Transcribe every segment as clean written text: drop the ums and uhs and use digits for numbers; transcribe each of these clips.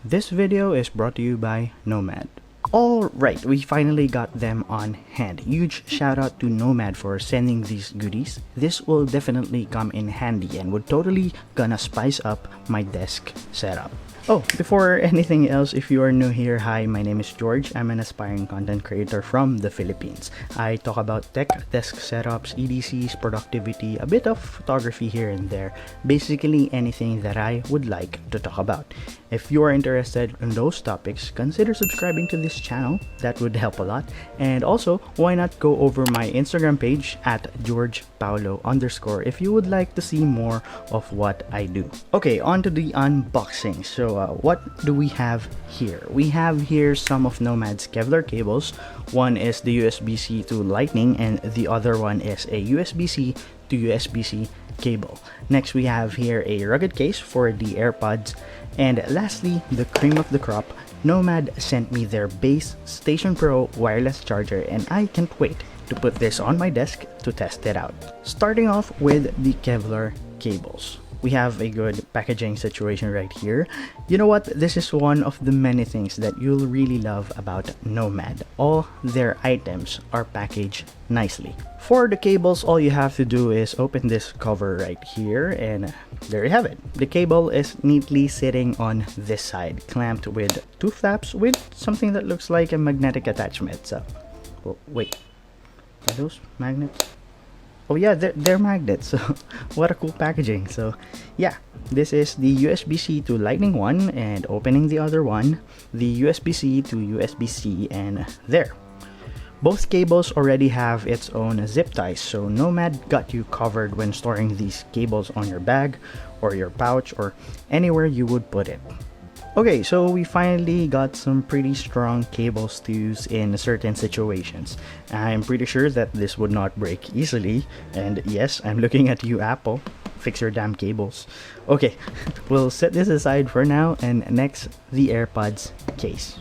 This video is brought to you by Nomad. Alright, we finally got them on hand. Huge shout out to Nomad for sending these goodies. This will definitely come in handy and would totally gonna spice up my desk setup. Oh, before anything else, if you are new here, hi, my name is George. I'm an aspiring content creator from the Philippines. I talk about tech, desk setups, EDCs, productivity, a bit of photography here and there. Basically anything that I would like to talk about. If you are interested in those topics, consider subscribing to this channel. That would help a lot. And also, why not go over my Instagram page at GeorgePaulo_ if you would like to see more of what I do. Okay, on to the unboxing. So what do we have here? We have here some of Nomad's Kevlar cables. One is the USB-C to Lightning and the other one is a USB-C to USB-C cable. Next we have here a rugged case for the AirPods, and lastly, the cream of the crop, Nomad sent me their Base Station Pro wireless charger, and I can't wait to put this on my desk to test it out. Starting off with the Kevlar cables. We have a good packaging situation right here. You know what? This is one of the many things that you'll really love about Nomad. All their items are packaged nicely. For the cables, all you have to do is open this cover right here, and there you have it. The cable is neatly sitting on this side, clamped with two flaps with something that looks like a magnetic attachment. So, oh, wait, are those magnets? Oh yeah, they're magnets, so what a cool packaging. So yeah, this is the USB-C to Lightning one, and opening the other one, the USB-C to USB-C, and there. Both cables already have its own zip ties, so Nomad got you covered when storing these cables on your bag or your pouch or anywhere you would put it. Okay, so we finally got some pretty strong cables to use in certain situations. I'm pretty sure that this would not break easily, and yes, I'm looking at you, Apple. Fix your damn cables. Okay, we'll set this aside for now, and next, the AirPods case.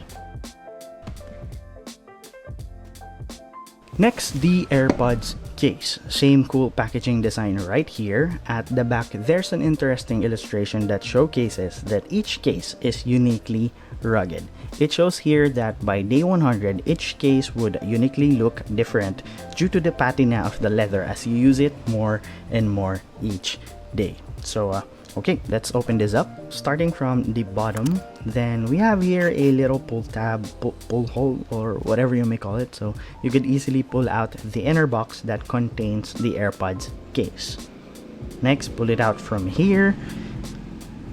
Next, the AirPods case. Same cool packaging design right here. At the back, there's an interesting illustration that showcases that each case is uniquely rugged. It shows here that by day 100, each case would uniquely look different due to the patina of the leather as you use it more and more each day. So okay, let's open this up. Starting from the bottom, then we have here a little pull tab, pull hole, or whatever you may call it, so you could easily pull out the inner box that contains the AirPods case. Next, pull it out from here,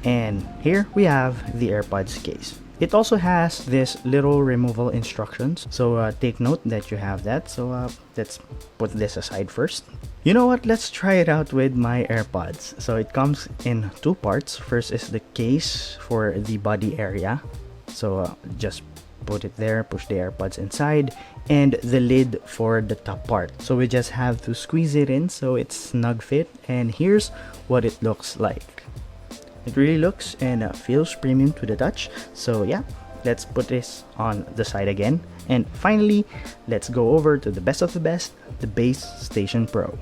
and here we have the AirPods case. It also has this little removal instructions, so take note that you have that. So let's put this aside first. You know what, let's try it out with my AirPods. So it comes in two parts. First is the case for the body area, so just put it there, push the AirPods inside, and the lid for the top part. So we just have to squeeze it in so it's snug fit, and here's what it looks like. It really looks and feels premium to the touch. So yeah, let's put this on the side again. And finally, let's go over to the best of the best, the Base Station Pro.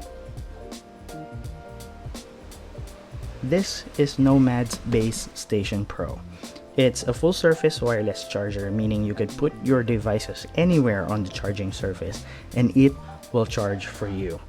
This is Nomad's Base Station Pro. It's a full surface wireless charger, meaning you could put your devices anywhere on the charging surface and it will charge for you.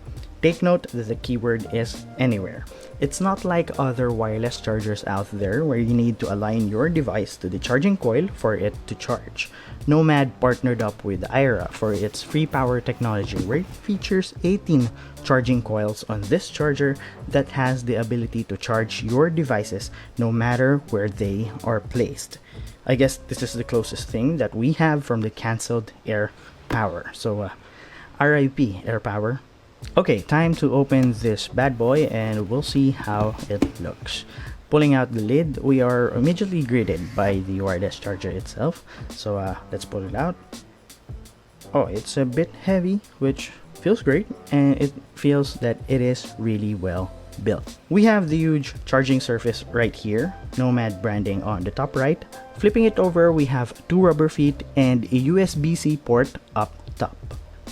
Take note that the keyword is anywhere. It's not like other wireless chargers out there where you need to align your device to the charging coil for it to charge. Nomad partnered up with IRA for its free power technology, where it features 18 charging coils on this charger that has the ability to charge your devices no matter where they are placed. I guess this is the closest thing that we have from the cancelled Air Power. So RIP Air Power. Okay, time to open this bad boy and we'll see how it looks. Pulling out the lid, we are immediately greeted by the wireless charger itself. So let's pull it out. Oh, it's a bit heavy, which feels great, and it feels that it is really well built. We have the huge charging surface right here, Nomad branding on the top right. Flipping it over, we have two rubber feet and a USB-C port up top.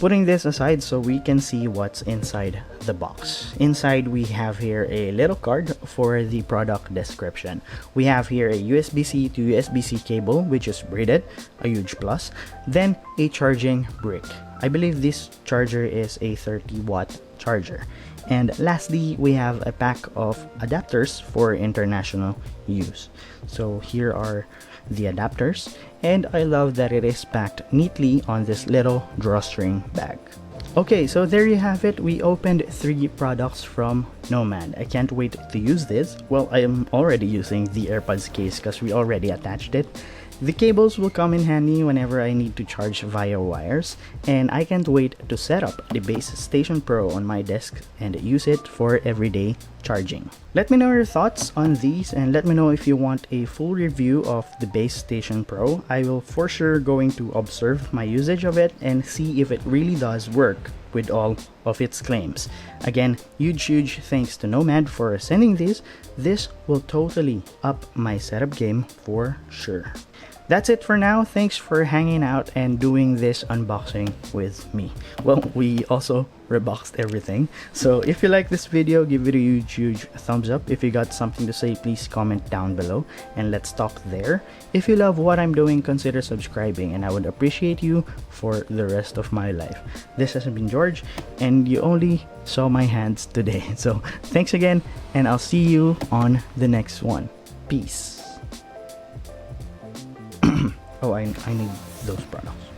Putting this aside so we can see what's inside the box. Inside we have here a little card for the product description. We have here a USB-C to USB-C cable which is braided, a huge plus. Then a charging brick. I believe this charger is a 30-watt charger. And lastly, we have a pack of adapters for international use. So here are the adapters, and I love that it is packed neatly on this little drawstring bag. Okay, so there you have it. We opened 3 products from Nomad. I can't wait to use this. Well, I am already using the AirPods case because we already attached it. The cables will come in handy whenever I need to charge via wires, and I can't wait to set up the Base Station Pro on my desk and use it for everyday charging. Let me know your thoughts on these, and let me know if you want a full review of the Base Station Pro. I will for sure going to observe my usage of it and see if it really does work with all of its claims. Again, huge thanks to Nomad for sending these. This will totally up my setup game for sure. That's it for now. Thanks for hanging out and doing this unboxing with me. Well, we also reboxed everything. So if you like this video, give it a huge thumbs up. If you got something to say, please comment down below and let's talk there. If you love what I'm doing, consider subscribing and I would appreciate you for the rest of my life. This has been George and you only saw my hands today. So thanks again and I'll see you on the next one. Peace. Oh, I need those products.